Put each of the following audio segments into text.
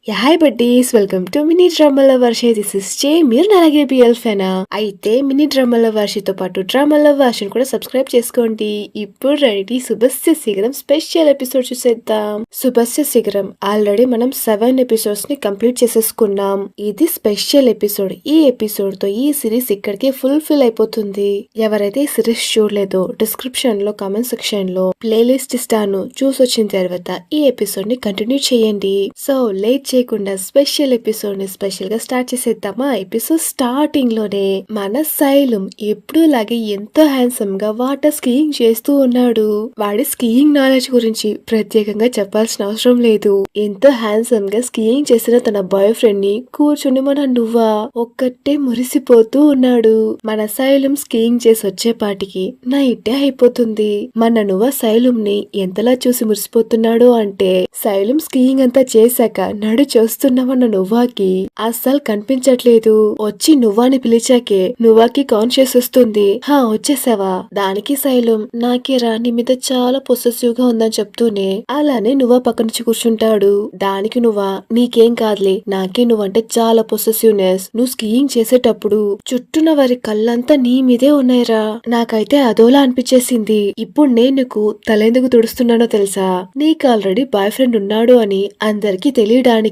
Hi buddies, welcome to mini డ్రామాల Varsha. This is J. మీరు నా అలాగే బిఎల్ ఫేనా అయితే మినీ డ్రామాల వర్షతో పాటు డ్రామాల వర్షన్ కూడా సబ్స్క్రైబ్ చేసుకోండి. ఇప్పుడు రండి శుభస్య శీఘ్రం స్పెషల్ ఎపిసోడ్ చూసేద్దాం. శుభస్య శీఘ్రం ఆల్రెడీ మనం 7 ఎపిసోడ్స్ ని కంప్లీట్ చేసేసుకున్నాం. ఇది స్పెషల్ ఎపిసోడ్. ఈ ఎపిసోడ్ తో ఈ సిరీస్ ఇక్కడికే ఫుల్ఫిల్ అయిపోతుంది. ఎవరైతే ఈ సిరీస్ చూడలేదో డిస్క్రిప్షన్ లో కామెంట్ సెక్షన్ లో ప్లేలిస్ట్ ఇస్తాను, చూసి వచ్చిన తర్వాత ఈ ఎపిసోడ్ ని కంటిన్యూ చేయండి. సో లేట్ చేయకుండా స్పెషల్ ఎపిసోడ్ ని స్పెషల్ గా స్టార్ట్ చేసేద్దామా. ఎపిసోడ్ స్టార్టింగ్ లోనే మన శైలం ఎప్పుడు లాగే ఎంతో హ్యాండ్సమ్ గా వాటర్ స్కీయింగ్ చేస్తూ ఉన్నాడు. వాడి స్కీయింగ్ నాలెడ్జ్ గురించి ప్రత్యేకంగా చెప్పాల్సిన అవసరం లేదు. ఎంతో హ్యాండ్సమ్ గా స్కీయింగ్ చేసిన తన బాయ్ ఫ్రెండ్ ని కూర్చుని మన నువ్వా ఒక్కటే మురిసిపోతూ ఉన్నాడు. మన శైలం స్కీయింగ్ చేసి వచ్చేపాటికి నైటే అయిపోతుంది. మన నువ్వ శైలం ని ఎంతలా చూసి మురిసిపోతున్నాడు అంటే శైలం స్కీయింగ్ అంతా చేశాక నడు చూస్తున్నామన్న నువ్వాకి అస్సలు కనిపించట్లేదు. వచ్చి నువ్వాని పిలిచాకే నువ్వాకి కాన్షియస్ వస్తుంది. హా వచ్చేసావా? దానికి శైలం నాకేరా నీ మీద చాలా పొసెసివ్ గా ఉందని చెప్తూనే అలానే నువ్వా పక్క నుంచి కూర్చుంటాడు. దానికి నువ్వా నీకేం కాదులే, నాకే నువ్వంటే చాలా పొసెసివ్నెస్. నువ్వు స్కీయింగ్ చేసేటప్పుడు చుట్టూన వారి కళ్ళంతా నీ మీదే ఉన్నాయిరా. నాకైతే అదోలా అనిపించేసింది. ఇప్పుడు నేను నీకు తలెందుకు తుడుస్తున్నానో తెలుసా? నీకు ఆల్రెడీ బాయ్ ఫ్రెండ్ ఉన్నాడు అని అందరికి తెలియడానికి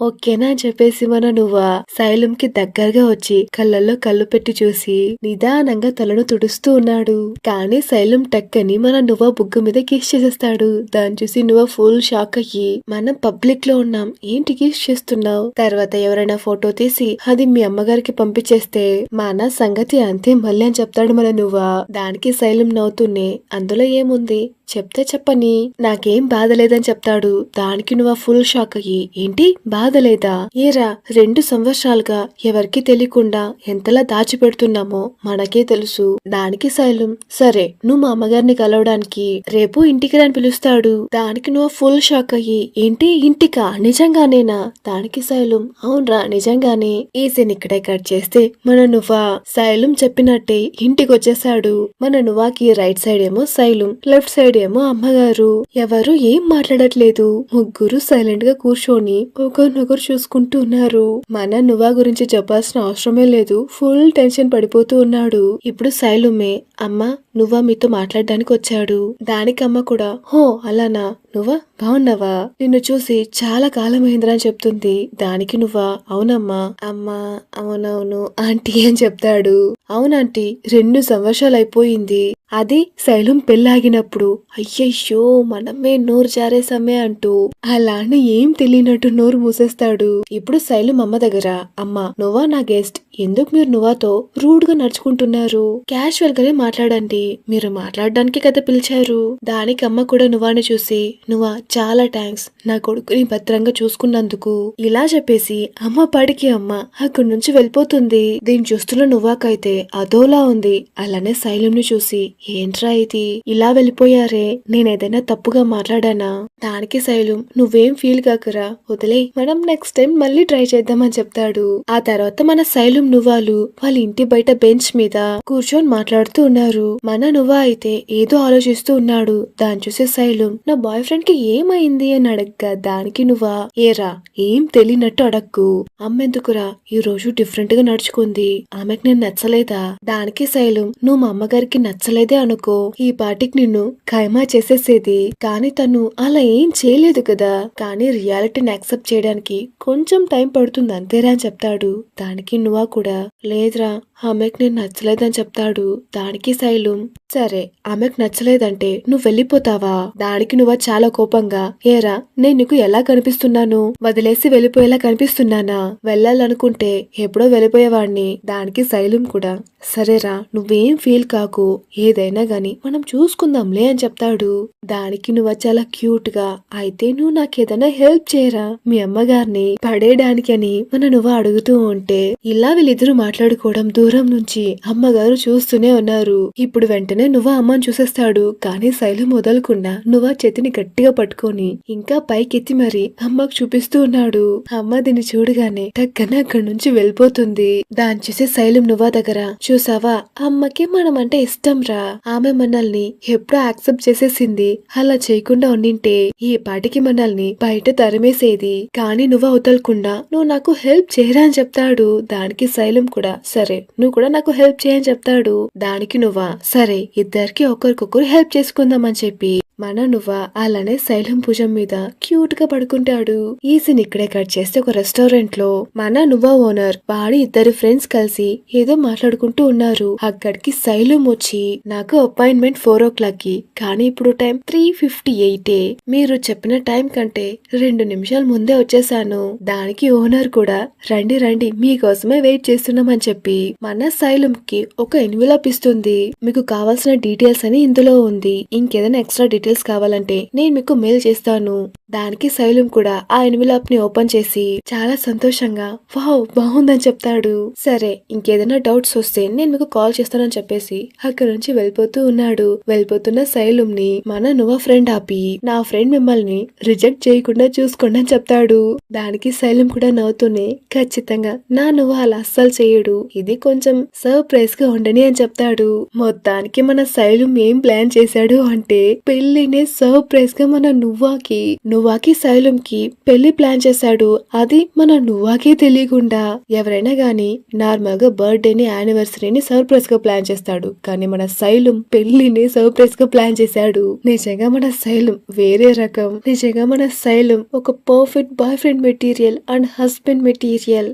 ఓకేనా అని చెప్పేసి మన నువ్వా శైలం కి దగ్గరగా వచ్చి కళ్ళల్లో కళ్ళు పెట్టి చూసి నిదానంగా తలను తుడుస్తూ ఉన్నాడు. కానీ శైలం టక్కని మన నువ్వా బుగ్గ మీద కిస్ చేసేస్తాడు. దాన్ని చూసి నువ్వా ఫుల్ షాక్ అయ్యి మనం పబ్లిక్ లో ఉన్నాం, ఏంటి కిస్ చేస్తున్నావు? తర్వాత ఎవరైనా ఫోటో తీసి అది మీ అమ్మగారికి పంపించేస్తే మన సంగతి అంతే మళ్ళీ అని చెప్తాడు మన నువ్వా. దానికి శైలం నవ్వుతూనే అందులో ఏముంది చెప్తే చెప్పని, నాకేం బాధ లేదని చెప్తాడు. దానికి నువ్వు ఫుల్ షాక్ అయ్యి ఏంటి బాధ లేదా? ఏరా 2 సంవత్సరాలుగా ఎవరికి తెలియకుండా ఎంతలా దాచిపెడుతున్నామో మనకే తెలుసు. దానికి శైలం సరే నువ్వు మా అమ్మగారిని కలవడానికి రేపు ఇంటికి రాని పిలుస్తాడు. దానికి నువ్వు ఫుల్ షాక్ అయ్యి ఏంటి ఇంటికా? నిజంగానేనా? దానికి శైలం అవునరా నిజంగానే. ఈ సీన్ ఇక్కడే కట్ చేస్తే మన నువ్వా శైలం చెప్పినట్టే ఇంటికి వచ్చేసాడు. మన నువ్వాకి రైట్ సైడ్ ఏమో శైలం, లెఫ్ట్ సైడ్ ఏమో అమ్మగారు. ఎవరు ఏం మాట్లాడట్లేదు. ముగ్గురు సైలెంట్ గా కూర్చొని ఒకరినొకరు చూసుకుంటూ ఉన్నారు. మన నువ్వా గురించి చెప్పాల్సిన అవసరమే లేదు, ఫుల్ టెన్షన్ పడిపోతూ ఉన్నాడు. ఇప్పుడు శైలుమే అమ్మ నువ్వా మీతో మాట్లాడడానికి వచ్చాడు. దానికి అమ్మ కూడా హో అలానా, నువ్వా బాగున్నావా? నిన్ను చూసి చాలా కాలమైందిరా అని చెప్తుంది. దానికి నువ్వా అవునమ్మా. అమ్మా అవునవును ఆంటీ అని చెప్తాడు. అవునాంటీ 2 సంవత్సరాలు అయిపోయింది. అది శైలం పెళ్ళాగినప్పుడు అయ్యయ్యో మనమే నోరు జారేసామే అంటూ అలానే ఏం తెలియనట్టు నోరు మూసేస్తాడు. ఇప్పుడు శైలం అమ్మ దగ్గర అమ్మ నువ్వా నా గెస్ట్, ఎందుకు మీరు నువ్వాతో రూడ్ గా నడుచుకుంటున్నారు? క్యాషువల్ గానే మాట్లాడండి, మీరు మాట్లాడడానికి కదా పిలిచారు. దానికి అమ్మ కూడా నువ్వాని చూసి నువ్వా చాలా థ్యాంక్స్ నా కొడుకుని భద్రంగా చూసుకున్నందుకు ఇలా చెప్పేసి అమ్మ పాడికి అమ్మ అక్కడి నుంచి వెళ్ళిపోతుంది. దీన్ని చూస్తున్న నువ్వాకైతే అదోలా ఉంది. అలానే శైలం ని చూసి ఏంట్రా ఇది ఇలా వెళ్ళిపోయారే, నేనేదైనా తప్పుగా మాట్లాడానా? దానికి శైలం నువ్వేం ఫీల్ కాకరా వదిలే, మనం నెక్స్ట్ టైం మళ్ళీ ట్రై చేద్దామని చెప్తాడు. ఆ తర్వాత మన శైలం నువ్వాలు వాళ్ళ ఇంటి బయట బెంచ్ మీద కూర్చొని మాట్లాడుతూ ఉన్నారు. మన నువ్వా అయితే ఏదో ఆలోచిస్తూ ఉన్నాడు. దాన్ని చూసే శైలం నా బాయ్ ఫ్రెండ్ కి ఏమైంది అని అడగ్గా దానికి నువ్వా ఏరా ఏం తెలియనట్టు అడక్కు, అమ్మెందుకురా ఈ రోజు డిఫరెంట్ గా నడుచుకుంది, ఆమెకు నేను నచ్చలేదా? దానికి శైలం నువ్వు మా అమ్మగారికి నచ్చలేదే అనుకో ఈ పాటికి నిన్ను ఖైమా చేసేసేది, కానీ తను అలా ఏం చేయలేదు కదా. కానీ రియాలిటీని యాక్సెప్ట్ చేయడానికి కొంచెం టైం పడుతుంది అంతేరా అని చెప్తాడు. దానికి నువ్వా కూడా లేదురా ఆమెకు నేను నచ్చలేదని చెప్తాడు. దానికి శైలం సరే ఆమెకు నచ్చలేదంటే నువ్వు వెళ్ళిపోతావా? దానికి నువ్వా చాలా కోపంగా ఏరా నేను నీకు ఎలా కనిపిస్తున్నాను? వదిలేసి వెళ్ళిపోయేలా కనిపిస్తున్నానా? వెళ్ళాలనుకుంటే ఎప్పుడో వెళ్ళిపోయేవాడిని. దానికి శైలం కూడా సరేరా నువ్వేం ఫీల్ కాకు, ఏదైనా గాని మనం చూసుకుందాంలే అని చెప్తాడు. దానికి నువ్వు చాలా క్యూట్ గా అయితే నువ్వు నాకేదైనా హెల్ప్ చేయరా మీ అమ్మగారిని పడేయడానికి అని మన నువ్వు అడుగుతూ ఉంటే ఇలా వీళ్ళిద్దరూ మాట్లాడుకోవడం దూరం దూరం నుంచి అమ్మగారు చూస్తూనే ఉన్నారు. ఇప్పుడు వెంటనే నువ్వా అమ్మని చూసేస్తాడు. కానీ శైలం వదలకుండా నువ్వా చేతిని గట్టిగా పట్టుకొని ఇంకా పైకెత్తి మరి అమ్మకు చూపిస్తూ ఉన్నాడు. అమ్మ దీన్ని చూడగానే టక్కన అక్కడి నుంచి వెళ్ళిపోతుంది. దాన్ని చూసి శైలం నువ్వా దగ్గర చూసావా, అమ్మకి మనం అంటే ఇష్టం రా, ఆమె మనల్ని ఎప్పుడో యాక్సెప్ట్ చేసేసింది. అలా చేయకుండా ఉండింటే ఈ పాటికి మనల్ని బయట తరిమేసేది. కానీ నువ్వు వదలకుండా నువ్వు నాకు హెల్ప్ చేయరా అని చెప్తాడు. దానికి శైలం కూడా సరే నువ్వు కూడా నాకు హెల్ప్ చేయని చెప్తాడు. దానికి నువ్వా సరే ఇద్దరికి ఒకరికొకరు హెల్ప్ చేసుకుందామని చెప్పి మన నువ్వా అలానే శైలం భుజం మీద క్యూట్ గా పడుకుంటాడు. ఈ సీన్ ఇక్కడే కట్ చేస్తే ఒక రెస్టారెంట్ లో మన నువ్వా ఓనర్ వాడి ఇద్దరు ఫ్రెండ్స్ కలిసి ఏదో మాట్లాడుకుంటూ ఉన్నారు. అక్కడికి శైలం వచ్చి నాకు అపాయింట్మెంట్ 4 o'clock కి, కానీ ఇప్పుడు టైం 3:58. మీరు చెప్పిన టైం కంటే 2 నిమిషాల ముందే వచ్చేసాను. దానికి ఓనర్ కూడా రండి రండి మీకోసమే వెయిట్ చేస్తున్నామని చెప్పి మన శైలం కి ఒక ఎన్విలాప్ ఇస్తుంది. మీకు కావాల్సిన డీటెయిల్స్ అని ఇందులో ఉంది. ఇంకేదైనా ఎక్స్ట్రా డీటెయిల్స్ కావాలంటే నేను మీకు మెయిల్ చేస్తాను. దానికి శైలం కూడా ఆ ఎన్విలాప్ ని ఓపెన్ చేసి చాలా సంతోషంగా వావ్ బాగుందని చెప్తాడు. సరే ఇంకేదైనా డౌట్స్ వస్తే నేను మీకు కాల్ చేస్తానని చెప్పేసి అక్కడ నుంచి వెళ్ళిపోతూ ఉన్నాడు. వెళ్ళిపోతున్న శైలం ని మన నువ్వా ఫ్రెండ్ ఆపి నా ఫ్రెండ్ మిమ్మల్ని రిజెక్ట్ చేయకుండా చూసుకోండి అని చెప్తాడు. దానికి శైలం కూడా నవ్వుతూనే ఖచ్చితంగా నా నువ్వు అలా అస్సలు చేయడు, ఇది కొంచెం సర్ప్రైజ్ గా ఉండని అని చెప్తాడు. మొత్తానికి మన శైలం ఏం ప్లాన్ చేశాడు అంటే పెళ్లినే సర్ప్రైజ్ గా మన నువ్వాకి శైలం కి పెళ్లి ప్లాన్ చేశాడు. అది మన నువ్వాకే తెలియకుండా. ఎవరైనా గాని నార్మల్ గా బర్త్డే ని యానివర్సరీని సర్ప్రైజ్ గా ప్లాన్ చేస్తాడు, కానీ మన శైలం పెళ్లిని సర్ప్రైజ్ గా ప్లాన్ చేశాడు. నిజంగా మన శైలం వేరే రకం. నిజంగా మన శైలం ఒక perfect boy friend material and husband material.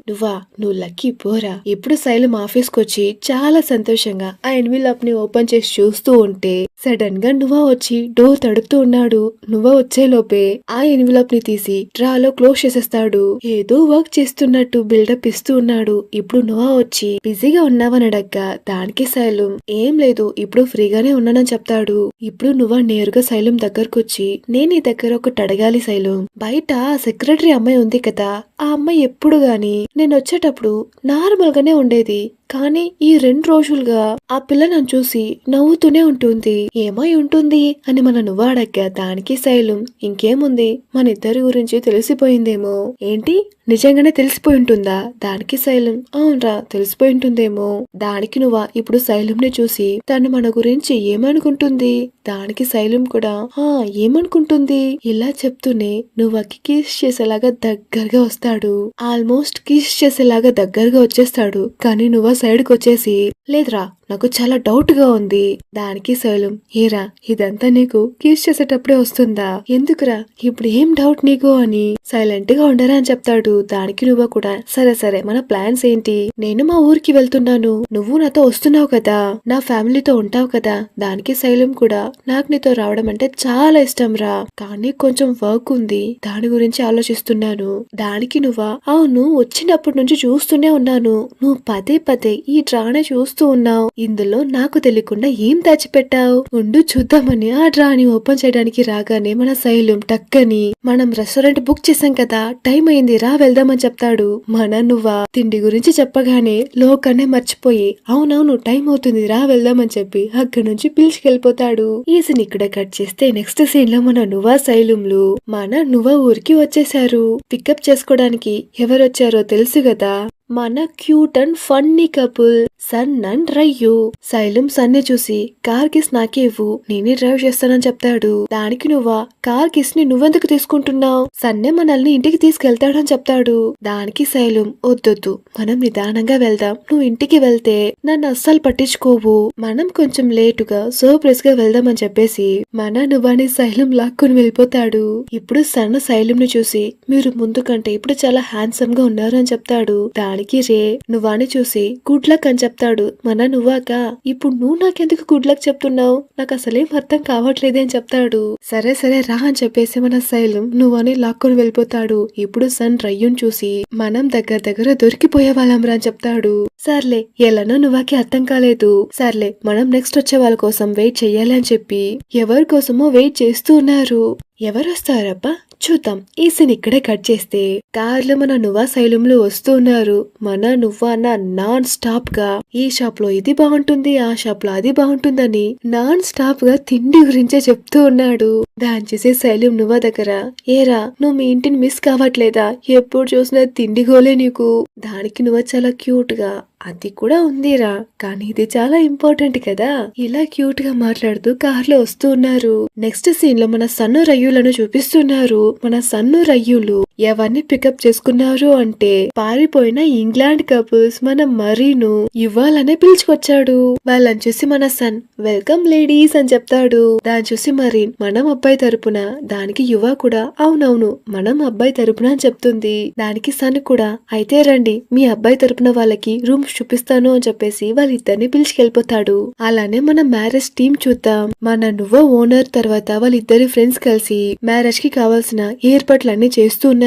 నువ్వు లక్కీ పోరా. ఇప్పుడు శైలం ఆఫీస్ కి వచ్చి చాలా సంతోషంగా ఆ ఎన్విలాప్ ని ఓపెన్ చేసి చూస్తూ ఉంటే సడన్ గా నువ్వా వచ్చి డోర్ తడుపుతూ ఉన్నాడు. నువ్వా వచ్చే లోపే ఆ ఎన్విలాప్ ని తీసి డ్రాలో క్లోజ్ చేసేస్తాడు. ఏదో వర్క్ చేస్తున్నట్టు బిల్డప్ ఇస్తూ ఉన్నాడు. ఇప్పుడు నువ్వా వచ్చి బిజీగా ఉన్నావని అడగ్గా దానికి శైలం ఏం లేదు ఇప్పుడు ఫ్రీగానే ఉన్నానని చెప్తాడు. ఇప్పుడు నువ్వా నేరుగా శైలం దగ్గరకు వచ్చి నేను నీ దగ్గర ఒకటి అడగాలి శైలం, బయట సెక్రటరీ అమ్మాయి ఉంది కదా, ఆ అమ్మాయి ఎప్పుడు గాని నేను వచ్చేటప్పుడు నార్మల్ గానే ఉండేది, కానీ ఈ 2 రోజులుగా ఆ పిల్ల నన్ను చూసి నవ్వుతూనే ఉంటుంది, ఏమై ఉంటుంది అని మన నువ్వా అడగ్గా దానికి శైలం ఇంకేముంది మన ఇద్దరి గురించి తెలిసిపోయిందేమో. ఏంటి నిజంగానే తెలిసిపోయి ఉంటుందా? దానికి శైలం అవునరా తెలిసిపోయి ఉంటుందేమో. దానికి నువ్వా ఇప్పుడు శైలం ని చూసి తను మన గురించి ఏమనుకుంటుంది? దానికి శైలం కూడా ఏమనుకుంటుంది ఇలా చెప్తూనే నువ్వాకి కిస్ చేసేలాగా దగ్గరగా వస్తాడు. ఆల్మోస్ట్ కిస్ చేసేలాగా దగ్గరగా వచ్చేస్తాడు. కానీ నువ్వా సైడ్ కి వచ్చేసి లేదురా నాకు చాలా డౌట్ గా ఉంది. దానికి శైలం ఏరా ఇదంతా నీకు కిస్ చేసేటప్పుడే వస్తుందా? ఎందుకురా ఇప్పుడు ఏం డౌట్ నీకు అని సైలెంట్ గా ఉండరా అని చెప్తాడు. దానికి నువ్వు కూడా సరే సరే మన ప్లాన్స్ ఏంటి? నేను మా ఊరికి వెళ్తున్నాను, నువ్వు నాతో వస్తున్నావు కదా, నా ఫ్యామిలీతో ఉంటావు కదా. దానికి శైలం కూడా నాకు నీతో రావడం అంటే చాలా ఇష్టం రా, కానీ కొంచెం వర్క్ ఉంది, దాని గురించి ఆలోచిస్తున్నాను. దానికి నువ్వా అవును వచ్చినప్పటి నుంచి చూస్తూనే ఉన్నాను, నువ్వు పదే పదే ఈ డ్రానే చూస్తూ ఉన్నావు, ఇందులో నాకు తెలియకుండా ఏం దాచిపెట్టావు, ఉండు చూద్దామని ఆ డ్రాని ఓపెన్ చేయడానికి రాగానే మన శైలం టక్కని మనం రెస్టారెంట్ బుక్ చేసాం కదా టైం అయింది రా వెళ్దామని చెప్తాడు. మన నువ్వా తిండి గురించి చెప్పగానే లోకానే మర్చిపోయి అవునవును టైం అవుతుంది రా వెళ్దామని చెప్పి అక్కడి నుంచి పిలిచికెళ్ళిపోతాడు. ఈ సీన్ ఇక్కడే కట్ చేస్తే నెక్స్ట్ సీన్ లో మన నువ్వా శైలంలు మన నువ్వా ఊరికి వచ్చేసారు. పికప్ చేసుకోవడానికి ఎవరొచ్చారో తెలుసు కదా, మన క్యూట్ అండ్ ఫన్నీ కపుల్ సన్ అండ్ రయ్యు. శైలం సన్ని చూసి కార్ కిస్ నాకే ఇవ్వు నేనే డ్రైవ్ చేస్తానని చెప్తాడు. దానికి నువ్వా కార్ కిస్ ని నువ్వెందుకు తీసుకుంటున్నావు, సన్నే మనల్ని ఇంటికి తీసుకెళ్తాడని చెప్తాడు. దానికి శైలం వద్దొద్దు మనం నిదానంగా వెళ్దాం, నువ్వు ఇంటికి వెళ్తే నన్ను అస్సలు పట్టించుకోవు, మనం కొంచెం లేటుగా సర్ప్రైజ్ గా వెళ్దామని చెప్పేసి మన నువ్వాని శైలం లాక్కుని వెళ్ళిపోతాడు. ఇప్పుడు సన్న శైలం ని చూసి మీరు ముందు కంటే ఇప్పుడు చాలా హ్యాండ్సమ్ గా ఉన్నారు అని చెప్తాడు. దానికి రే నువ్వాని చూసి గుడ్ లక్ అని చెప్తాడు. మన నువ్వాక ఇప్పుడు నువ్వు నాకెందుకు గుడ్ లక్ చెప్తున్నావు, నాకు అసలేం అర్థం కావట్లేదే అని చెప్తాడు. సరే సరే రా అని చెప్పేసి మన శైలం నువ్వని లాక్కొని వెళ్ళిపోతాడు. ఇప్పుడు సన్ రయ్యుని చూసి మనం దగ్గర దొరికిపోయే వాళ్ళం రా అని చెప్తాడు. సర్లే ఎలానో నువ్వాకి అర్థం కాలేదు, సర్లే మనం నెక్స్ట్ వచ్చే వాళ్ళ కోసం వెయిట్ చెయ్యాలి అని చెప్పి ఎవరి కోసమో వెయిట్ చేస్తూ ఉన్నారు. ఎవరు వస్తారబ్బా చూద్దాం ఈ సీన్ ఇక్కడే కట్ చేస్తే కార్లో మన నువ్వా శైలంలో వస్తూ ఉన్నారు. మన నువ్వా అన్న నాన్ స్టాప్ గా ఈ షాప్ లో ఇది బాగుంటుంది, ఆ షాప్ లో అది బాగుంటుందని నాన్ స్టాప్ గా తిండి గురించే చెప్తూ ఉన్నాడు. దాని చూసే శైలం నువ్వా దగ్గర, ఏరా నువ్వు మీ ఇంటిని మిస్ కావట్లేదా, ఎప్పుడు చూసినా తిండి గోలే నీకు. దానికి నువ్వు చాలా క్యూట్ గా, అది కూడా ఉందిరా కానీ ఇది చాలా ఇంపార్టెంట్ కదా, ఇలా క్యూట్ గా మాట్లాడుతూ కార్లో వస్తూ ఉన్నారు. నెక్స్ట్ సీన్ లో మన సన్ను రయ్యులను చూపిస్తున్నారు. మన సన్ను రయ్యులు ఎవరిని పికప్ చేసుకున్నారు అంటే పారిపోయిన ఇంగ్లాండ్ కపుల్స్ మన మరీను ఇవ్వాలనే పిలుచుకొచ్చాడు. వాళ్ళని చూసి మన సన్ వెల్కమ్ లేడీస్ అని చెప్తాడు. దాన్ని చూసి మరీన్ మనం అబ్బాయి తరపున, దానికి యువ కూడా అవునవును మనం అబ్బాయి తరపున అని చెప్తుంది. దానికి సన్ కూడా అయితే రండి మీ అబ్బాయి తరపున వాళ్ళకి రూమ్ చూపిస్తాను అని చెప్పేసి వాళ్ళిద్దరిని పిలిచికెళ్ళిపోతాడు. అలానే మన మ్యారేజ్ టీమ్ చూద్దాం. మన నువ్వ ఓనర్ తర్వాత వాళ్ళిద్దరి ఫ్రెండ్స్ కలిసి మ్యారేజ్ కి కావాల్సిన ఏర్పాట్లన్నీ చేస్తూ ఉన్నారు.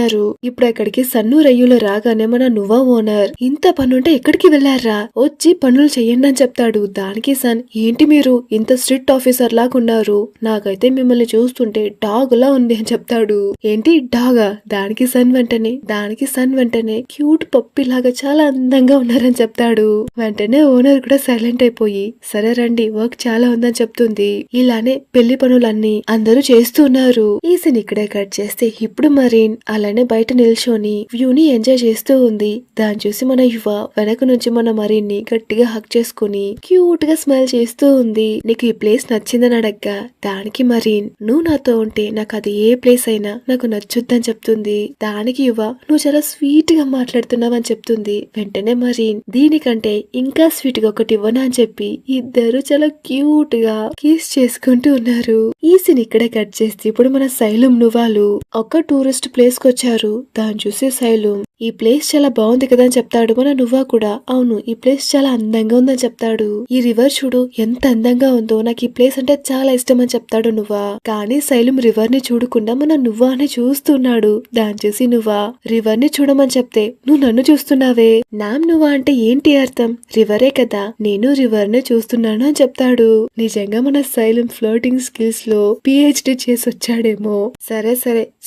ఇప్పుడు అక్కడికి సన్ను రయ్యులు రాగానే మన నువ్వ ఓనర్ ఇంత పనుంటే ఎక్కడికి వెళ్లారా, వచ్చి పనులు చెయ్యండి అని చెప్తాడు. దానికి సన్ ఏంటి మీరు ఇంత స్ట్రిక్ట్ ఆఫీసర్ లాగా ఉన్నారు, నాకైతే మిమ్మల్ని చూస్తుంటే డాగ్ లా ఉంది అని చెప్తాడు. ఏంటి డాగా, దానికి సన్ వెంటనే క్యూట్ పప్పి లాగా చాలా అందంగా ఉన్నారని చెప్తాడు. వెంటనే ఓనర్ కూడా సైలెంట్ అయిపోయి సరే రండి వర్క్ చాలా ఉందని చెప్తుంది. ఇలానే పెళ్లి పనులన్నీ అందరూ చేస్తూ ఉన్నారు. ఈ సీన్ ఇక్కడే కట్ చేస్తే ఇప్పుడు మరీన్ అలానే బయట నిల్చొని వ్యూని ఎంజాయ్ చేస్తూ ఉంది. దాన్ని చూసి మన యువ వెనక నుంచి మన మరీన్ ని గట్టిగా హక్ చేసుకుని క్యూట్ గా స్మైల్ చేస్తూ ఉంది. నీకు ఈ ప్లేస్ నచ్చిందని అడగ్గా దానికి మరీన్ నువ్వు నాతో ఉంటే నాకు అది ఏ ప్లేస్ అయినా నాకు నచ్చుద్దని చెప్తుంది. దానికి యువ నువ్వు చాలా స్వీట్ గా మాట్లాడుతున్నావని చెప్తుంది. వెంటనే మరీన్ దీనికంటే ఇంకా స్వీట్ గా ఒకటి ఇవ్వనా అని చెప్పి ఇద్దరు చాలా క్యూట్ గా కిస్ చేసుకుంటూ ఉన్నారు. ఈ సీన్ ఇక్కడే కట్ చేస్తే ఇప్పుడు మన శైలం నువ్వాలు ఒక టూరిస్ట్ ప్లేస్ కి వచ్చారు. దాన్ని చూసి శైలం ఈ ప్లేస్ చాలా బాగుంది కదా అని చెప్తాడు. మన నువ్వా కూడా అవును ఈ ప్లేస్ చాలా అందంగా ఉందని చెప్తాడు. ఈ రివర్ చూడు ఎంత అందంగా ఉందో, నాకు ఈ ప్లేస్ అంటే చాలా ఇష్టం అని చెప్తాడు నువ్వా. కానీ శైలం రివర్ ని చూడకుండా మన నువ్వా అని చూస్తున్నాడు. దాన్ని చూసి నువ్వా రివర్ ని చూడమని చెప్తే నువ్వు నన్ను చూస్తున్నావే, నామ్ నువ్వా అంటే ఏంటి అర్థం, రివరే కదా, నేను రివర్ ని చూస్తున్నాను అని చెప్తాడు. నిజంగా మన శైలం ఫ్లోటింగ్ స్కిల్స్ లో పిహెచ్డి చేసి వచ్చాడేమో. సరే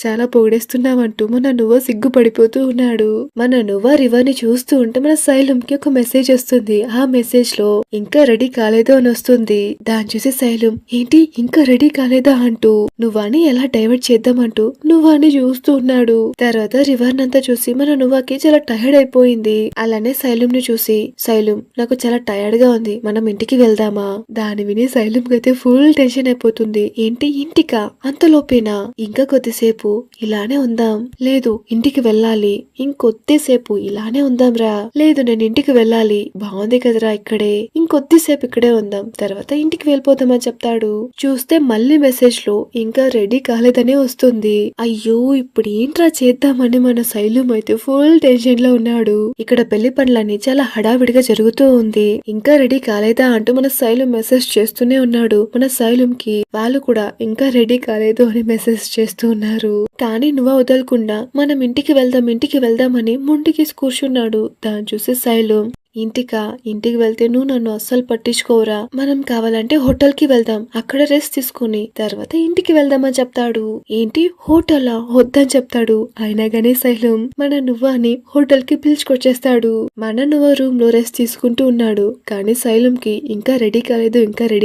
చాలా పొగిడేస్తున్నావంటూ మన నువ్వ సిగ్గుపడిపోతూ ఉన్నాడు. మన నువ్వ రివర్ ని చూస్తూ ఉంటే మన శైలం కి ఒక మెసేజ్ వస్తుంది. ఆ మెసేజ్ లో ఇంకా రెడీ కాలేదు అని వస్తుంది. దాన్ని చూసి శైలం ఏంటి ఇంకా రెడీ కాలేదా అంటూ నువ్వాని ఎలా డైవర్ట్ చేద్దామంటూ నువ్వాని చూస్తూ ఉన్నాడు. తర్వాత రివర్ నంతా చూసి మన నువ్వకి చాలా టైర్డ్ అయిపోయింది. అలానే శైలం ని చూసి శైలం నాకు చాలా టైర్డ్ గా ఉంది, మనం ఇంటికి వెళ్దామా. దాని విని శైలం అయితే ఫుల్ టెన్షన్ అయిపోతుంది. ఏంటి ఇంటికా, అంతలోపేనా, ఇంకా కొద్దిసేపు ఇలానే ఉందాం, లేదు ఇంటికి వెళ్ళాలి, ఇంకొద్దిసేపు ఇలానే ఉందాం రా, లేదు నేను ఇంటికి వెళ్ళాలి, బాగుంది కదరా ఇక్కడే, ఇంకొద్దిసేపు ఇక్కడే ఉందాం తర్వాత ఇంటికి వెళ్ళిపోదామని చెప్తాడు. చూస్తే మళ్ళీ మెసేజ్ లో ఇంకా రెడీ కాలేదని వస్తుంది. అయ్యో ఇప్పుడు ఏంట్రా చేద్దామని మన శైలం అయితే ఫుల్ టెన్షన్ లో ఉన్నాడు. ఇక్కడ పెళ్లి పనులన్నీ చాలా హడావిడిగా జరుగుతూ ఉంది. ఇంకా రెడీ కాలేదా అంటూ మన శైలం మెసేజ్ చేస్తూనే ఉన్నాడు. మన శైలం కి వాళ్ళు కూడా ఇంకా రెడీ కాలేదు అని మెసేజ్ చేస్తూ ఉన్నారు. కానీ నువ్వు వదలకుండా మనం ఇంటికి వెళ్దాం అని ముందుకేసి కూర్చున్నాడు. దాన్ని చూసి శైలం ఇంటికి వెళ్తే నువ్వు నన్ను అస్సలు పట్టించుకోవురా, మనం కావాలంటే హోటల్ కి వెళ్దాం, అక్కడ రెస్ట్ తీసుకుని తర్వాత ఇంటికి వెళ్దామని చెప్తాడు. ఏంటి హోటలా, వద్దని చెప్తాడు. అయినా గానీ శైలం మన నువ్వాని హోటల్ కి పిలుచుకొచ్చేస్తాడు. మన నువ్వ రూమ్ లో రెస్ట్ తీసుకుంటూ ఉన్నాడు. కానీ శైలం కి ఇంకా రెడీ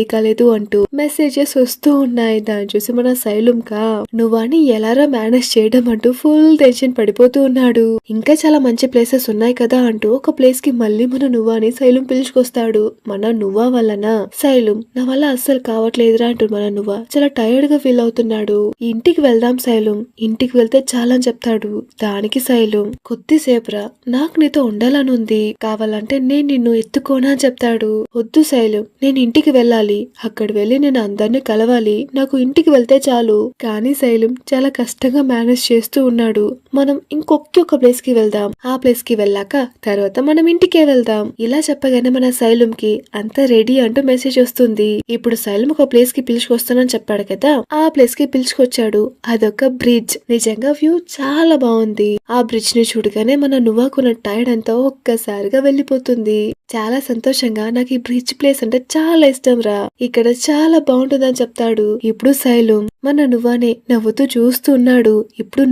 కాలేదు అంటూ మెసేజెస్ వస్తూ ఉన్నాయి. దాన్ని చూసి మన శైలం కా నువ్వాని ఎలారా మేనేజ్ చేయడం అంటూ ఫుల్ టెన్షన్ పడిపోతూ ఉన్నాడు. ఇంకా చాలా మంచి ప్లేసెస్ ఉన్నాయి కదా అంటూ ఒక ప్లేస్ కి మళ్ళీ మన నువ్వాని శైలం పిలుచుకొస్తాడు. మన నువ్వా వల్లన శైలం నా వల్ల అస్సలు కావట్లేదురా అంటూ మన నువ్వ చాలా టైర్డ్ గా ఫీల్ అవుతున్నాడు. ఇంటికి వెళ్దాం శైలం, ఇంటికి వెళ్తే చాలా అని చెప్తాడు. దానికి శైలం కొద్దిసేపురా నాకు నీతో ఉండాలని ఉంది, కావాలంటే నేను నిన్ను ఎత్తుకోనా అని చెప్తాడు. వద్దు శైలం నేను ఇంటికి వెళ్ళాలి, అక్కడ వెళ్ళి నేను అందరినీ కలవాలి, నాకు ఇంటికి వెళ్తే చాలు. కానీ శైలం చాలా కష్టంగా మేనేజ్ చేస్తూ ఉన్నాడు. మనం ఇంకొక ప్లేస్ కి వెళ్దాం, ఆ ప్లేస్ కి వెళ్ళాక తర్వాత మనం ఇంటికే వెళ్దాం వెళ్దాం. ఇలా చెప్పగానే మన శైలం కి అంతా రెడీ అంటూ మెసేజ్ వస్తుంది. ఇప్పుడు శైలం ఒక ప్లేస్ కి పిలుచుకొస్తానని చెప్పాడు కదా, ఆ ప్లేస్ కి పిలుచుకొచ్చాడు. అదొక బ్రిడ్జ్. నిజంగా వ్యూ చాలా బాగుంది. ఆ బ్రిడ్జ్ ని చూడగానే మన నువ్వాకున్న టైర్డ్ అంతా ఒక్కసారిగా వెళ్లిపోతుంది. చాలా సంతోషంగా నాకు ఈ బ్రిడ్జ్ ప్లేస్ అంటే చాలా ఇష్టం రా, ఇక్కడ చాలా బాగుంటుందని చెప్తాడు. ఇప్పుడు శైలం మన నువ్వానే నవ్వుతూ చూస్తూ ఉన్నాడు. ఇప్పుడు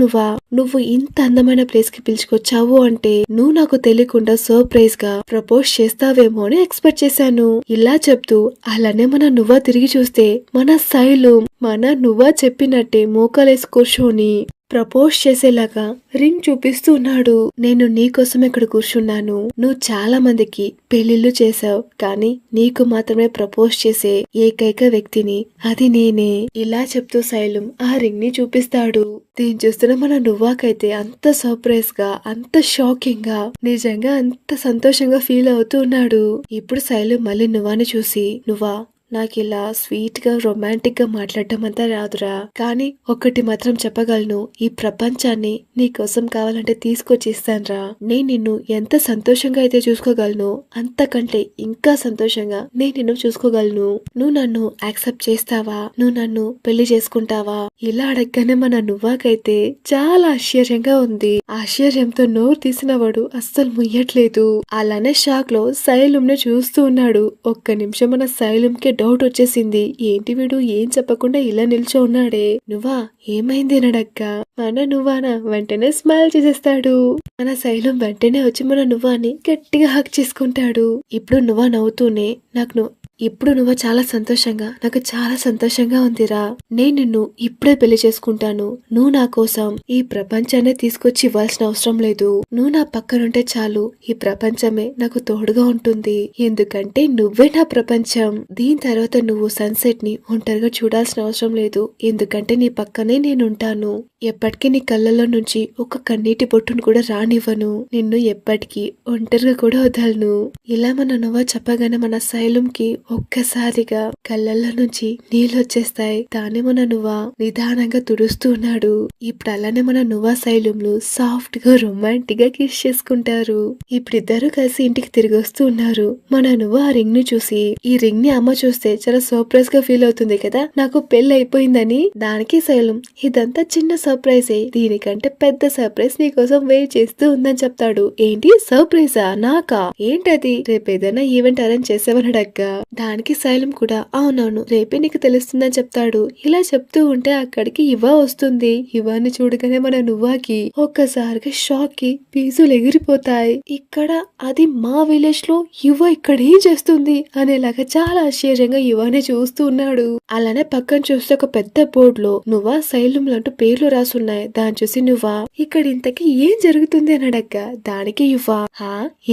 నువ్వు ఇంత అందమైన ప్లేస్ కి పిలుచుకొచ్చావు అంటే నువ్వు నాకు తెలియకుండా సర్ప్రైజ్ గా ప్రపోజ్ చేస్తావేమో అని ఎక్స్పెక్ట్ చేశాను. ఇలా చెప్తూ అలానే మన నువ్వా తిరిగి చూస్తే మన శైలం మన నువ్వా చెప్పినట్టే మోకాలేసి కూర్చొని ప్రపోజ్ చేసేలాగా రింగ్ చూపిస్తూ ఉన్నాడు. నేను నీకోసం ఇక్కడ కూర్చున్నాను. నువ్వు చాలా మందికి పెళ్లిళ్ళు చేసావు, కానీ నీకు మాత్రమే ప్రపోజ్ చేసే ఏకైక వ్యక్తిని అది నేనే. ఇలా చెప్తూ శైలం ఆ రింగ్ ని చూపిస్తాడు. దీన్ని చూస్తున్న మన నువ్వాకైతే అంత సర్ప్రైజ్ గా, అంత షాకింగ్ గా, నిజంగా అంత సంతోషంగా ఫీల్ అవుతూ ఉన్నాడు. ఇప్పుడు శైలం మళ్ళీ నువ్వాని చూసి, నువ్వా నాకిలా స్వీట్ గా రొమాంటిక్ గా మాట్లాడటం అంతా రాదురా, కానీ ఒక్కటి మాత్రం చెప్పగలను, ఈ ప్రపంచాన్ని నీకోసం కావాలంటే తీసుకొచ్చి ఇస్తానురా. నేను నిన్ను ఎంత సంతోషంగా అయితే చూసుకోగలను అంతకంటే ఇంకా సంతోషంగా నేను నిన్ను చూసుకోగలను. నువ్వు నన్ను యాక్సెప్ట్ చేస్తావా? నువ్వు నన్ను పెళ్లి చేసుకుంటావా? ఇలా అడగగానే మన నువ్వాకైతే చాలా ఆశ్చర్యంగా ఉంది. ఆశ్చర్యంతో నోరు తీసినవాడు అస్సలు ముయ్యట్లేదు. అలానే షాక్ లో శైలం ని చూస్తూ ఉన్నాడు. ఒక్క నిమిషం మన శైలంకి డౌట్ వచ్చేసింది. ఏంటి వీడు ఏం చెప్పకుండా ఇలా నిల్చో ఉన్నాడే, నువ్వా ఏమైంది నడక్క. మన నువ్వానా వెంటనే స్మైల్ చేసేస్తాడు. మన శైలం వెంటనే వచ్చి మన నువ్వాని గట్టిగా హక్ చేసుకుంటాడు. ఇప్పుడు నువ్వా నవ్వుతూనే, ఇప్పుడు నువ్వు చాలా సంతోషంగా, నాకు చాలా సంతోషంగా ఉందిరా. నేను నిన్ను ఇప్పుడే పెళ్లి చేసుకుంటాను. నువ్వు నా కోసం ఈ ప్రపంచాన్ని తీసుకొచ్చి ఇవ్వాల్సిన అవసరం లేదు. నువ్వు నా పక్కనుంటే చాలు, ఈ ప్రపంచమే నాకు తోడుగా ఉంటుంది. ఎందుకంటే నువ్వే నా ప్రపంచం. దీని తర్వాత నువ్వు సన్సెట్ ని ఒంటరిగా చూడాల్సిన అవసరం లేదు, ఎందుకంటే నీ పక్కనే నేనుంటాను. ఎప్పటికీ నీ కళ్ళల్లో నుంచి ఒక కన్నీటి బొట్టును కూడా రానివ్వను. నిన్ను ఎప్పటికీ ఒంటరిగా కూడా వదలను. ఇలా మన నువ్వు చెప్పగానే మన శైలం కి ఒక్కసారిగా కళ్ళల్లో నుంచి నీళ్ళు వచ్చేస్తాయి. దాన్ని మన నువ్వా నిదానంగా తుడుస్తూ ఉన్నాడు. ఇప్పుడు అలానే మన నువ్వా శైలంలు సాఫ్ట్ గా రొమాంటిక్ గా కిస్ చేసుకుంటారు. ఇప్పుడిద్దరు కలిసి ఇంటికి తిరిగి వస్తూ ఉన్నారు. మన నువ్వు ఆ రింగ్ ని చూసి, ఈ రింగ్ ని అమ్మ చూస్తే చాలా సర్ప్రైజ్ గా ఫీల్ అవుతుంది కదా, నాకు పెళ్లి అయిపోయిందని. దానికి శైలం, ఇదంతా చిన్న సర్ప్రైజే, దీనికంటే పెద్ద సర్ప్రైజ్ నీకోసం వెయిట్ చేస్తూ ఉందని చెప్తాడు. ఏంటి సర్ప్రైజా? నాకా? ఏంటది? రేపు ఏదైనా ఈవెంట్ అరేంజ్ చేసేవని అడగ్గా దానికి శైలం కూడా అవునవును రేపే నీకు తెలుస్తుందని చెప్తాడు. ఇలా చెప్తూ ఉంటే అక్కడికి ఇవా వస్తుంది. ఇవాన్ని చూడగానే మన నువ్వాకి ఒక్కసారిగా షాక్ కి పీజులు ఎగిరిపోతాయి. ఇక్కడ అది మా విలేజ్ లో ఇవ ఇక్కడ ఏం చేస్తుంది అనేలాగా చాలా ఆశ్చర్యంగా ఇవానే చూస్తూ ఉన్నాడు. అలానే పక్కన చూస్తే ఒక పెద్ద బోర్డు లో నువ్వా శైలం అంటూ పేర్లు రాసున్నాయి. దాన్ని చూసి నువ్వా ఇక్కడ ఇంతకీ ఏం జరుగుతుంది అని అడగ్గా దానికి ఇవ్వా,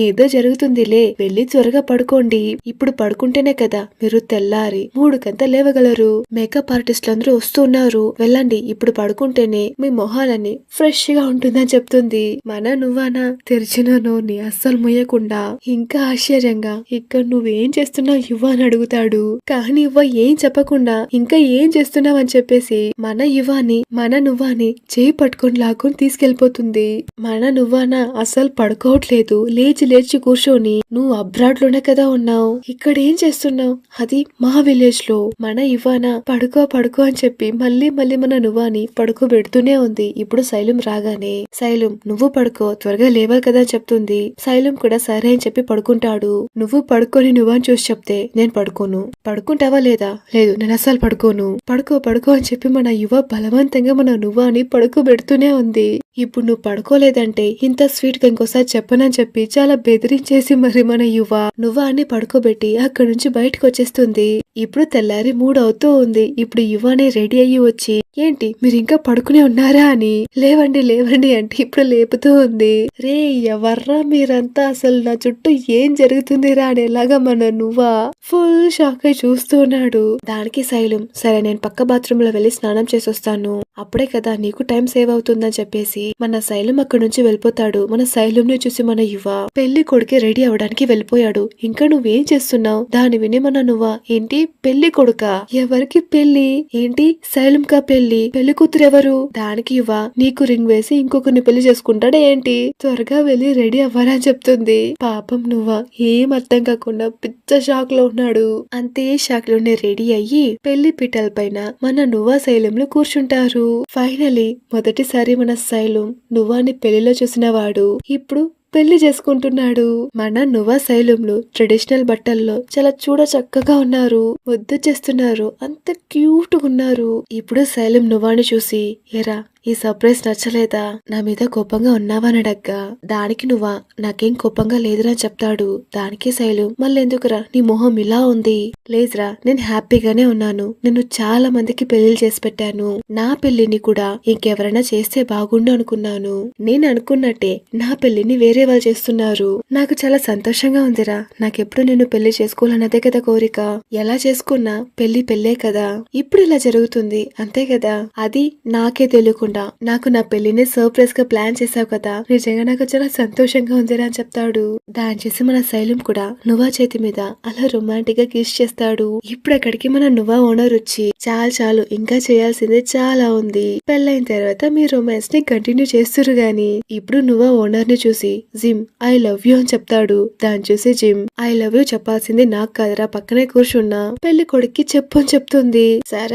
ఏదో జరుగుతుందిలే, వెళ్ళి త్వరగా పడుకోండి. ఇప్పుడు పడుకుంటేనే కదా మీరు తెల్లారి 3 లేవగలరు. మేకప్ ఆర్టిస్టులు అందరూ వస్తున్నారు, వెళ్ళండి. ఇప్పుడు పడుకుంటేనే మీ మొహాలని ఫ్రెష్ గా ఉంటుందని చెప్తుంది. మన నువ్వానా తెరిచిన నోర్ని అస్సలు ముయ్యకుండా ఇంకా ఆశ్చర్యంగా ఇక్కడ నువ్వేం చేస్తున్నావు ఇవ్వ అని అడుగుతాడు. కానీ ఇవ్వ ఏం చెప్పకుండా ఇంకా ఏం చేస్తున్నావు అని చెప్పేసి మన యువాని మన నువ్వాని చేయి పట్టుకొని లాక్కొని తీసుకెళ్లిపోతుంది. మన నువ్వానా అస్సలు పడుకోవట్లేదు. లేచి లేచి కూర్చొని, నువ్వు అబ్రాడ్ లోనే కదా ఉన్నావు, ఇక్కడ ఏం చేస్తున్నావు? అది మా విలేజ్ లో. మన ఇవ్వానా పడుకో అని చెప్పి మళ్ళీ మన నువ్వాని పడుకోబెడుతూనే ఉంది. ఇప్పుడు శైలం రాగానే, శైలం నువ్వు పడుకో, త్వరగా లేవాలి కదా అని చెప్తుంది. శైలం కూడా సరే అని చెప్పి పడుకుంటాడు. నువ్వు పడుకొని నువ్వని చూసి చెప్తే నేను పడుకోను. పడుకుంటావా లేదా? లేదు నేను అస్సలు పడుకోను. పడుకో అని చెప్పి మన యువ బలవంతంగా మన నువ్వాని పడుకోబెడుతూనే ఉంది. ఇప్పుడు నువ్వు పడుకోలేదంటే ఇంత స్వీట్ గా ఇంకోసారి చెప్పనని చెప్పి చాలా బెదిరించేసి మరి మన యువ నువ్వాని పడుకోబెట్టి అక్కడి నుంచి బయటకు వచ్చేస్తుంది. ఇప్పుడు తెల్లారి 3 అవుతూ ఉంది. ఇప్పుడు యువానే రెడీ అయ్యి వచ్చి, ఏంటి మీరు ఇంకా పడుకునే ఉన్నారా అని, లేవండి అంటే ఇప్పుడు లేపుతూ ఉంది. రే ఎవర్రా మీరంతా, అసలు నా చుట్టూ ఏం జరుగుతుందిరా అనేలాగా మన నువ్వా ఫుల్ షాక్ అయి చూస్తూ ఉన్నాడు. దానికి శైలం, సరే నేను పక్క బాత్రూమ్ లో వెళ్లి స్నానం చేసి వస్తాను, అప్పుడే కదా నీకు టైం సేవ్ అవుతుందని చెప్పేసి మన శైలం అక్కడి నుంచి వెళ్ళిపోతాడు. మన శైలం ని చూసి మన యువ పెళ్లి కొడుకే రెడీ అవడానికి వెళ్ళిపోయాడు. ఇంకా నువ్వేం చేస్తున్నావు? దాని విని మన నువ్వా, ఏంటి పెళ్లి కొడుకా? ఎవరికి పెళ్లి? ఏంటి శైలం కా పెళ్లి? పెళ్లి కూతురు ఎవరు? దానికి ఇవ్వ నీకు రింగ్ వేసి ఇంకొకరిని పెళ్లి చేసుకుంటాడా ఏంటి? త్వరగా వెళ్లి రెడీ అవ్వాలని చెప్తుంది. పాపం నువ్వా ఏం అర్థం కాకుండా పిచ్చ షాక్ లో ఉన్నాడు. అంతే షాక్ లోనే రెడీ అయ్యి పెళ్లి పీటల పైన మన నువ్వా శైలంలో కూర్చుంటారు. ఫైనలీ మొదటిసారి మన శైలం నువ్వాని పెళ్లిలో చూసిన వాడు ఇప్పుడు పెళ్లి చేసుకుంటున్నాడు. మన నువ్వా శైలంలో ట్రెడిషనల్ బట్టల్లో చాలా చూడ చక్కగా ఉన్నారు. ముద్దు చేస్తున్నారు. అంత క్యూట్ ఉన్నారు. ఇప్పుడు శైలం నువ్వాని చూసి ఎరా ఈ సర్ప్రైజ్ నచ్చలేదా? నా మీద కోపంగా ఉన్నావని అడగ్గా దానికి నువ్వా నాకేం కోపంగా లేదురా చెప్తాడు. దానికి శైలు మళ్ళెందుకురా నీ మొహం ఇలా ఉంది? లేదురా నేను హ్యాపీగానే ఉన్నాను. నేను చాలా మందికి పెళ్లిళ్ళు చేసి పెట్టాను. నా పెళ్లిని కూడా ఇంకెవరైనా చేస్తే బాగుండు అనుకున్నాను. నేను అనుకున్నట్టే నా పెళ్లిని వేరే వాళ్ళు చేస్తున్నారు. నాకు చాలా సంతోషంగా ఉందిరా. నాకెప్పుడు నేను పెళ్లి చేసుకోవాలన్నదే కదా కోరిక. ఎలా చేసుకున్నా పెళ్లి పెళ్ళే కదా. ఇప్పుడు ఇలా జరుగుతుంది అంతే కదా. అది నాకే తెలియకుండా నాకు నా పెళ్లిని సర్ప్రైజ్ గా ప్లాన్ చేసావు కదా. నిజంగా నాకు చాలా సంతోషంగా ఉందిరా అని చెప్తాడు. దాని చేసి మన శైలం కూడా నువ్వా చేతి మీద అలా రొమాంటిక్ గా కిస్ చేస్తాడు. ఇప్పుడు అక్కడికి మన నువ్వా ఓనర్ వచ్చి చాలు ఇంకా చేయాల్సిందే చాలా ఉంది. పెళ్ళైన తర్వాత మీ రొమాన్స్ ని కంటిన్యూ చేస్తురు గాని ఇప్పుడు నువ్వా ఓనర్ ని చూసి జిమ్ ఐ లవ్ యూ అని చెప్తాడు. దాన్ని చూసి జిమ్ ఐ లవ్ యూ చెప్పాల్సింది నాకు కాదురా పక్కనే కూర్చున్నా పెళ్లి కొడుక్కి చెప్పు అని చెప్తుంది.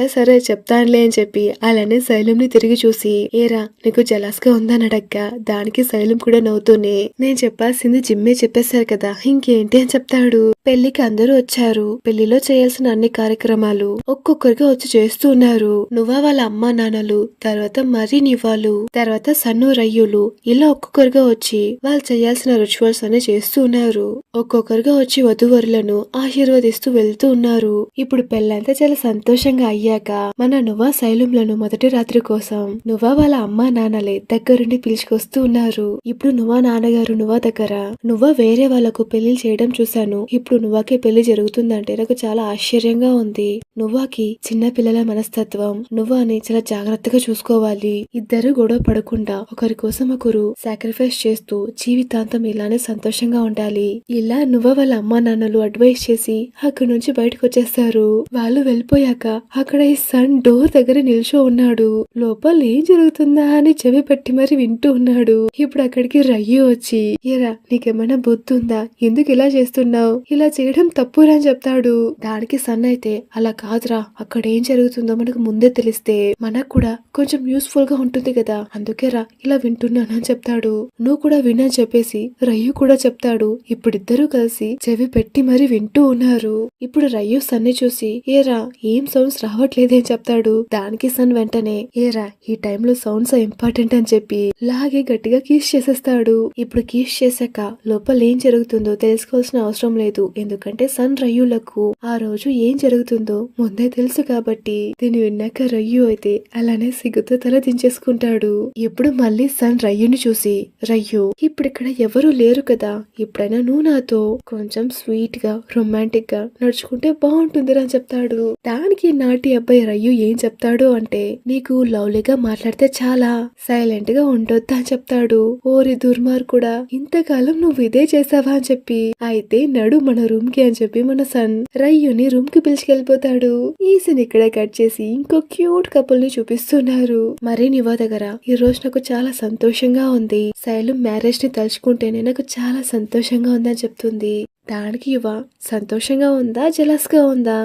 సరే చెప్తానులే అని చెప్పి అలానే శైలం ని తిరిగి చూసి ఏరా నీకు జలస్ గా ఉందని అడగ్గా దానికి శైలం కూడా నవ్వుతూనే నేను చెప్పాల్సింది జిమ్మే చెప్పేశారు కదా ఇంకేంటి అని చెప్తాడు. పెళ్లికి అందరూ వచ్చారు. పెళ్లిలో చేయాల్సిన అన్ని కార్యక్రమాలు ఒక్కొక్కరిగా వచ్చి చేస్తూ ఉన్నారు. నువ్వా వాళ్ళ అమ్మా నాన్నలు, తర్వాత మరి నివ్వాలు, తర్వాత సన్ను రయ్యులు ఇలా ఒక్కొక్కరుగా వచ్చి వాళ్ళు చేయాల్సిన రిచువల్స్ అన్ని చేస్తూ ఉన్నారు. ఒక్కొక్కరుగా వచ్చి వధువరులను ఆశీర్వదిస్తూ వెళ్తూ ఉన్నారు. ఇప్పుడు పెళ్ళంతా చాలా సంతోషంగా అయ్యాక మన నువ్వా శైలంలను మొదటి రాత్రి కోసం నువ్వా వాళ్ళ అమ్మా నాన్నలే దగ్గరుండి పిలుచుకొస్తూ ఉన్నారు. ఇప్పుడు నువ్వా నాన్నగారు నువ్వా దగ్గర నువ్వా వేరే వాళ్ళకు పెళ్లి చేయడం చూశాను. ఇప్పుడు నువ్వాకి పెళ్లి జరుగుతుందంటే నాకు చాలా ఆశ్చర్యంగా ఉంది. నువ్వాకి చిన్న పిల్లల మనస్తత్వం. నువ్వాని చాలా జాగ్రత్తగా చూసుకోవాలి. ఇద్దరు గొడవ పడకుండా ఒకరి కోసం ఒకరు సాక్రిఫైస్ చేస్తూ జీవితాంతం ఇలానే సంతోషంగా ఉండాలి. ఇలా నువ్వా వాళ్ళ అమ్మా నాన్నలు అడ్వైస్ చేసి అక్కడి నుంచి బయటకు వచ్చేస్తారు. వాళ్ళు వెళ్ళిపోయాక అక్కడ ఈ సన్ డోర్ దగ్గర నిల్చో ఉన్నాడు. లోపల ఏం జరుగుతుందా అని చెవి పెట్టి మరి వింటూ ఉన్నాడు. ఇప్పుడు అక్కడికి రయ్యు వచ్చి ఏరా నీకేమైనా బుద్ధి ఉందా? ఎందుకు ఇలా చేస్తున్నావు? ఇలా చేయడం తప్పురా అని చెప్తాడు. దానికి సన్ అయితే అలా కాదురా అక్కడ ఏం జరుగుతుందో మనకు ముందే తెలిస్తే మనకు కూడా కొంచెం యూస్ఫుల్ గా ఉంటుంది కదా అందుకే రా ఇలా వింటున్నాను అని చెప్తాడు. నువ్వు కూడా వినని చెప్పేసి రయ్యు కూడా చెప్తాడు. ఇప్పుడిద్దరూ కలిసి చెవి పెట్టి మరి వింటూ ఉన్నారు. ఇప్పుడు రయ్యు సన్ని చూసి ఏరా ఏం సౌండ్స్ రావట్లేదే అని చెప్తాడు. దానికి సన్ వెంటనే ఏరా ఈ టైంలో సౌండ్స్ ఇంపార్టెంట్ అని చెప్పి లాగే గట్టిగా కీస్ చేసేస్తాడు. ఇప్పుడు కీస్ చేశాక లోపల ఏం జరుగుతుందో తెలుసుకోవాల్సిన అవసరం లేదు. ఎందుకంటే సన్ రయ్యులకు ఆ రోజు ఏం జరుగుతుందో ముందే తెలుసు కాబట్టి దీన్ని విన్నాక రయ్యు అయితే అలానే సిగ్గుతో తల దించేసుకుంటాడు. ఇప్పుడు మళ్ళీ సన్ రయ్యుని చూసి రయ్యు ఇప్పుడు ఇక్కడ ఎవరు లేరు కదా ఇప్పుడైనా నువ్వు నాతో కొంచెం స్వీట్ గా రొమాంటిక్ గా నడుచుకుంటే బాగుంటుందిరా అని చెప్తాడు. దానికి నాటి అబ్బాయి రయ్యు ఏం చెప్తాడు అంటే నీకు లవ్లీగా మాట్లాడితే చాలా సైలెంట్ గా ఉండొద్దా అని చెప్తాడు. ఓరి దుర్మార్గుడా ఇంతకాలం నువ్వు ఇదే చేసావా అని చెప్పి అయితే నడు మన రూమ్ కి అని చెప్పి మన సన్ రయ్యుని రూమ్ కి పిలుచుకెళ్ళిపోతాడు. ఈ సీన్ ఇక్కడ కట్ చేసి ఇంకో క్యూట్ కపుల్ ని చూపిస్తున్నారు. మరి నివా దగ్గర ఈ రోజు నాకు చాలా సంతోషంగా ఉంది. శైలం మ్యారేజ్ ని తలుచుకుంటేనే నాకు చాలా సంతోషంగా ఉందని చెప్తుంది. దానికి యువ సంతోషంగా ఉందా జలస్ గా ఉందా?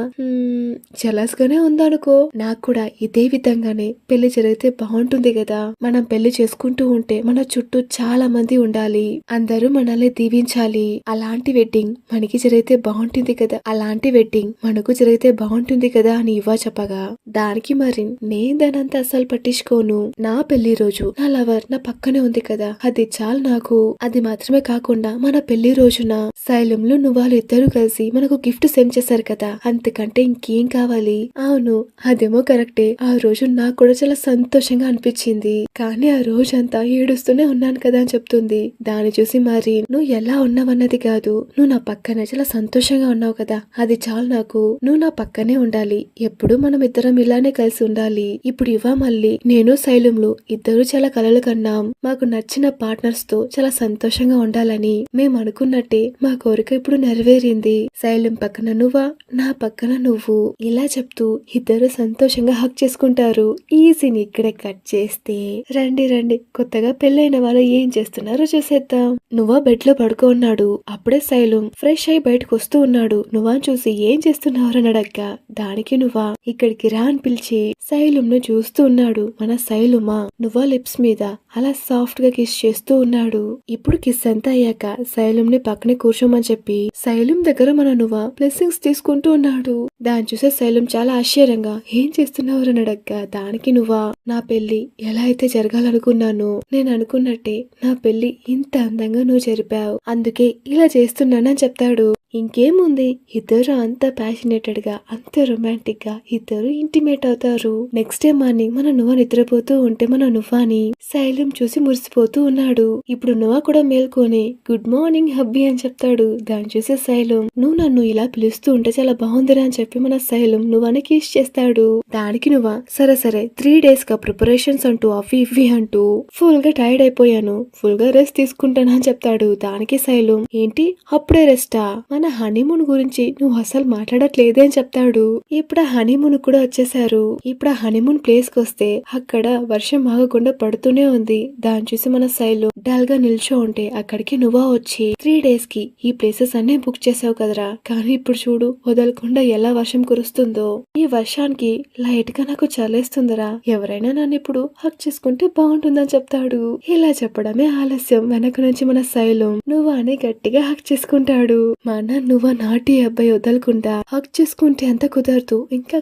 జలస్ గానే ఉందా అనుకో. నాకు కూడా ఇదే విధంగానే పెళ్లి జరిగితే బాగుంటుంది కదా. మనం పెళ్లి చేసుకుంటూ ఉంటే మన చుట్టూ చాలా మంది ఉండాలి. అందరూ మనల్ని దీవించాలి. అలాంటి వెడ్డింగ్ మనకి జరిగితే బాగుంటుంది కదా. అలాంటి వెడ్డింగ్ మనకు జరిగితే బాగుంటుంది కదా అని యువ చెప్పగా దానికి మరి నేను దానంతా అస్సలు పట్టించుకోను. నా పెళ్లి రోజు నా లవర్ నా పక్కనే ఉంది కదా అది చాలు నాకు. అది మాత్రమే కాకుండా మన పెళ్లి రోజున శైలంలో నువ్వు ఇద్దరు కలిసి మనకు గిఫ్ట్ సెండ్ చేశారు కదా అంతకంటే ఇంకేం కావాలి. అవును అదేమో కరెక్టే. ఆ రోజు నాకు కూడా చాలా సంతోషంగా అనిపించింది. కానీ ఆ రోజంతా ఏడుస్తూనే ఉన్నాను కదా అని చెప్తుంది. దాన్ని చూసి మరి నువ్వు ఎలా ఉన్నావన్నది కాదు నువ్వు నా పక్కనే చాలా సంతోషంగా ఉన్నావు కదా అది చాలు నాకు. నువ్వు నా పక్కనే ఉండాలి. ఎప్పుడు మనం ఇద్దరం ఇలానే కలిసి ఉండాలి. ఇప్పుడు ఇవా మళ్ళీ నేను శైలంలో ఇద్దరు చాలా కలలు కన్నాం. మాకు నచ్చిన పార్ట్నర్స్ తో చాలా సంతోషంగా ఉండాలని మేము అనుకున్నట్టే మా కోరిక ఇప్పుడు నెరవేరింది. శైలం పక్కన నువ్వా, నా పక్కన నువ్వు. ఇలా చెప్తూ ఇద్దరు సంతోషంగా హక్ చేసుకుంటారు. ఈ సీన్ ఇక్కడే కట్ చేస్తే రండి రండి కొత్తగా పెళ్ళైన వాళ్ళు ఏం చేస్తున్నారో చూసేద్దాం. నువ్వా బెడ్ లో పడుకో ఉన్నాడు. అప్పుడే శైలం ఫ్రెష్ అయి బయటకు వస్తూ ఉన్నాడు. నువ్వా చూసి ఏం చేస్తున్నారని అడక్క దానికి నువ్వా ఇక్కడికి రా అని పిలిచి శైలం ను చూస్తూ ఉన్నాడు. మన శైలుమా నువ్వా లిప్స్ మీద అలా సాఫ్ట్ గా కిస్ చేస్తూ ఉన్నాడు. ఇప్పుడు కిస్ అంతా అయ్యాక శైలం ని పక్కనే కూర్చోమని చెప్పి శైలం దగ్గర మన నువ్వా బ్లెస్సింగ్స్ తీసుకుంటూ ఉన్నాడు. దాన్ని చూసే శైలం చాలా ఆశ్చర్యంగా ఏం చేస్తున్నారని అడక్క దానికి నువ్వా నా పెళ్లి ఎలా అయితే జరగాలనుకున్నాను, నేను అనుకున్నట్టే నా పెళ్లి ఇంత అందంగా నువ్వు జరిపావు, అందుకే ఇలా చేస్తున్నానని చెప్తాడు. ఇంకేముంది, ఇద్దరు అంత ప్యాషనేటెడ్ గా అంత రొమాంటిక్ గా ఇద్దరు ఇంటిమేట్ అవుతారు. నెక్స్ట్ డే మార్నింగ్ మన నువ్వ నిద్రపోతూ ఉంటే మన నువ్వాని శైలం చూసి మురిసిపోతూ ఉన్నాడు. ఇప్పుడు నువ్వ కూడా మేల్కొని గుడ్ మార్నింగ్ హబ్బీ అని చెప్తాడు. దాన్ని చూసి శైలం నువ్వు నన్ను ఇలా పిలుస్తూ ఉంటే చాలా బాగుందిరా అని చెప్పి మన శైలం నువ్వని కిస్ చేస్తాడు. దానికి నువ్వ సరే సరే 3 days గా ప్రిపరేషన్స్ అంటూ అవి ఇవి అంటూ ఫుల్ గా టైర్డ్ అయిపోయాను, ఫుల్ గా రెస్ట్ తీసుకుంటాను అని చెప్తాడు. దానికి శైలం ఏంటి అప్పుడే రెస్టా, మన హనీమూన్ గురించి నువ్వు అసలు మాట్లాడట్లేదే అని చెప్తాడు. ఇప్పుడు ఆ హనీమూన్ కూడా వచ్చేసారు. ఇప్పుడు ఆ హనీమూన్ ప్లేస్ కి వస్తే అక్కడ వర్షం ఆగకుండా పడుతూనే ఉంది. దాన్ని చూసి మన శైలం డల్ గా నిల్చో ఉంటే అక్కడికి నువ్వా వచ్చి 3 days కి ఈ ప్లేసెస్ అన్ని బుక్ చేసావు కదరా, కానీ ఇప్పుడు చూడు వదలకుండా ఎలా వర్షం కురుస్తుందో, ఈ వర్షానికి లైట్ గా నాకు చలేస్తుందిరా, ఎవరైనా నన్ను ఇప్పుడు హక్ చేసుకుంటే బాగుంటుందని చెప్తాడు. ఇలా చెప్పడమే ఆలస్యం వెనక నుంచి మన శైలం నువ్వా అని గట్టిగా హక్ చేసుకుంటాడు. మన నువ్వా నాటి అబ్బాయి వదలకుండా హక్ చేసుకుంటే అంత కుదరదు, ఇంకా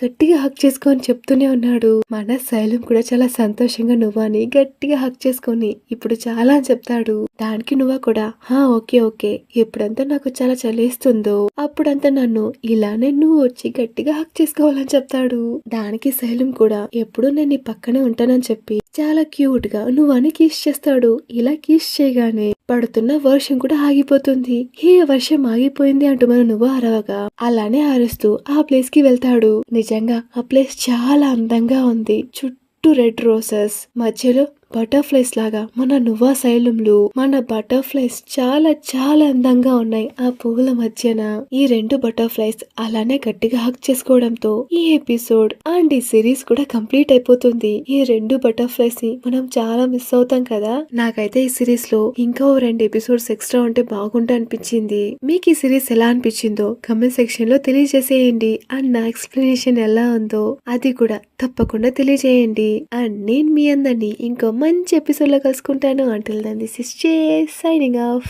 గట్టిగా హక్ చేసుకొని చెప్తూనే ఉన్నాడు. మన శైలం కూడా చాలా సంతోషంగా నువ్వాని గట్టిగా హక్ చేసుకొని ఇప్పుడు చాలా అని చెప్తాడు. దానికి నువ్వా కూడా ఓకే ఓకే ఎప్పుడంతా నాకు చాలా చలేస్తుందో అప్పుడంతా నన్ను ఇలానే నువ్వు వచ్చి గట్టిగా హక్ చేసుకోవాలని చెప్తాడు. దానికి శైలం కూడా ఎప్పుడు నేను నీ పక్కనే ఉంటానని చెప్పి చాలా క్యూట్ గా నువ్వని కిస్ చేస్తాడు. ఇలా కిస్ చేయగానే పడుతున్న వర్షం కూడా ఆగిపోతుంది. వర్షం ఆగిపోయింది అంటూ మన నువ్వు అరవగా అలానే అరుస్తూ ఆ ప్లేస్ కి వెళ్తాడు. నిజంగా ఆ ప్లేస్ చాలా అందంగా ఉంది. చుట్టూ రెడ్ రోసెస్, మధ్యలో బటర్ఫ్లైస్ లాగా మన నువ్వా శైలంలో మన బటర్ఫ్లైస్ చాలా చాలా అందంగా ఉన్నాయి. ఆ పువ్వుల మధ్యన ఈ 2 బటర్ఫ్లైస్ అలానే గట్టిగా హక్ చేసుకోవడంతో ఈ ఎపిసోడ్ అండ్ ఈ సిరీస్ కూడా కంప్లీట్ అయిపోతుంది. ఈ 2 బటర్ఫ్లైస్ ని మనం చాలా మిస్ అవుతాం కదా. నాకైతే ఈ సిరీస్ లో ఇంకా 2 ఎపిసోడ్స్ ఎక్స్ట్రా ఉంటే బాగుంటా అనిపించింది. మీకు ఈ సిరీస్ ఎలా అనిపించిందో కమెంట్ సెక్షన్ లో తెలియజేసేయండి. అండ్ నా ఎక్స్ప్లెనేషన్ ఎలా ఉందో అది కూడా తప్పకుండా తెలియజేయండి. అండ్ నేను మీ అందరినీ ఇంకో మంచి ఎపిసోడ్ లో కలుసుకుంటాను. Until then this is J signing of.